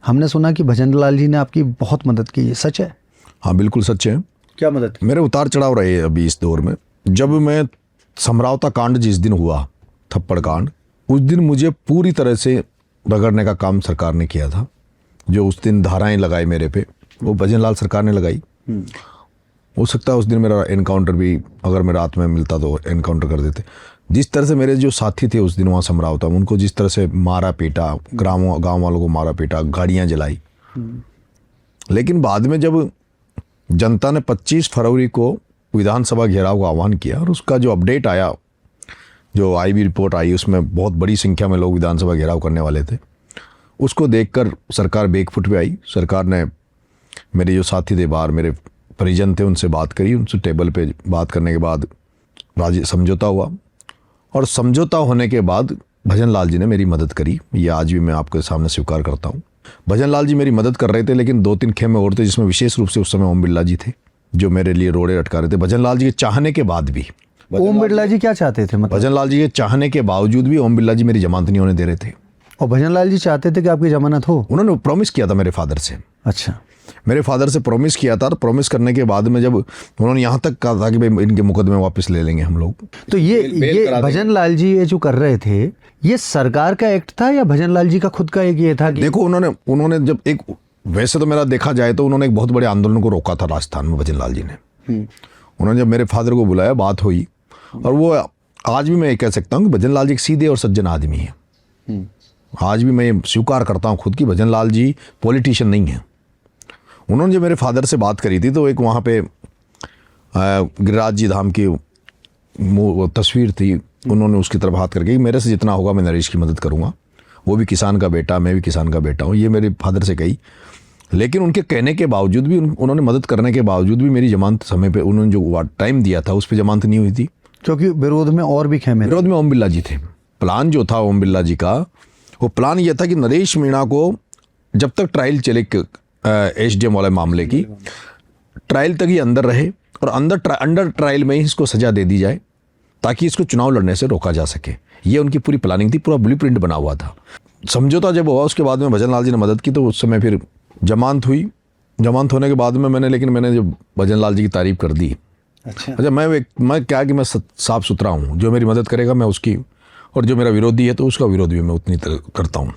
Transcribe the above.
हमने सुना कि भजन लाल जी ने आपकी बहुत मदद की, ये सच है? हाँ बिल्कुल सच है। क्या मदद की? मेरे उतार चढ़ाव रहे अभी इस दौर में। जब मैं समरावता कांड जिस दिन हुआ, थप्पड़ कांड, उस दिन मुझे पूरी तरह से रगड़ने का काम सरकार ने किया था। जो उस दिन धाराएं लगाई मेरे पे, वो भजन लाल सरकार ने लगाई। हो सकता है उस दिन मेरा एनकाउंटर भी, अगर मैं रात में मिलता तो एनकाउंटर कर देते। जिस तरह से मेरे जो साथी थे उस दिन वहाँ समरावता में, उनको जिस तरह से मारा पीटा, गाँव वालों को मारा पीटा, गाड़ियाँ जलाई। लेकिन बाद में जब जनता ने 25 फरवरी को विधानसभा घेराव का आह्वान किया और उसका जो अपडेट आया, जो आईबी रिपोर्ट आई, उसमें बहुत बड़ी संख्या में लोग विधानसभा घेराव करने वाले थे। उसको देखकर सरकार बैकफुट पे आई। सरकार ने मेरे जो साथी थे बाहर, मेरे परिजन थे, उनसे बात करी। उनसे टेबल पे बात करने के बाद राजी समझौता हुआ, और समझौता होने के बाद भजन लाल जी ने मेरी मदद करी। ये आज भी मैं आपके सामने स्वीकार करता हूँ। भजन लाल जी मेरी मदद कर रहे थे, लेकिन 2-3 खेमे और थे, जिसमें विशेष रूप से उस समय ओम बिरला जी थे, जो मेरे लिए रोड़े अटका रहे थे। भजन लाल जी के चाहने के बाद भी। ओम बिरला जी क्या चाहते थे? मतलब भजन लाल जी के चाहने के बावजूद भी ओम बिरला जी मेरी जमानत नहीं होने दे रहे थे। और भजन लाल जी चाहते थे कि आपकी जमानत हो? उन्होंने प्रॉमिस किया था मेरे फादर से। अच्छा। मेरे फादर से प्रॉमिस किया था, और प्रॉमिस करने के बाद में जब उन्होंने यहाँ तक कहा था कि भाई इनके मुकदमे वापस ले लेंगे हम लोग। तो ये भजन लाल जी ये जो कर रहे थे, ये सरकार का एक्ट था या भजन लाल जी का खुद का एक ये था कि? देखो, उन्होंने जब एक, वैसे तो मेरा देखा जाए तो उन्होंने एक बहुत बड़े आंदोलन को रोका था राजस्थान में, भजन लाल जी ने। उन्होंने जब मेरे फादर को बुलाया, बात हुई, और वो आज भी मैं ये कह सकता हूँ कि भजन लाल जी एक सीधे और सज्जन आदमी है। आज भी मैं स्वीकार करता हूँ खुद की भजन लाल जी पॉलिटिशियन नहीं है। उन्होंने जब मेरे फादर से बात करी थी तो एक वहाँ पे गिरिराज जी धाम की वो तस्वीर थी, उन्होंने उसकी तरफ हाथ करके, मेरे से जितना होगा मैं नरेश की मदद करूँगा, वो भी किसान का बेटा, मैं भी किसान का बेटा हूँ, ये मेरे फादर से कही। लेकिन उनके कहने के बावजूद भी, उन्होंने मदद करने के बावजूद भी मेरी जमानत समय पे, उन्होंने जो टाइम दिया था उस पर जमानत नहीं हुई थी, क्योंकि विरोध में और भी खेमे, विरोध में ओम बिरला जी थे। प्लान जो था ओम बिरला जी का, वो प्लान ये था कि नरेश मीणा को जब तक ट्रायल चले एसडीएम वाले मामले की, ट्रायल तक ही अंदर रहे, और अंडर ट्रायल में ही इसको सजा दे दी जाए, ताकि इसको चुनाव लड़ने से रोका जा सके। ये उनकी पूरी प्लानिंग थी, पूरा ब्लूप्रिंट बना हुआ था। समझौता जब हुआ उसके बाद में भजन लाल जी ने मदद की, तो उस समय फिर जमानत हुई। जमानत होने के बाद में मैंने जो भजन लाल जी की तारीफ कर दी। अच्छा, मैं क्या कि मैं साफ सुथरा हूँ, जो मेरी मदद करेगा मैं उसकी, और जो मेरा विरोधी है तो उसका विरोध भी मैं उतनी तरह करता हूँ।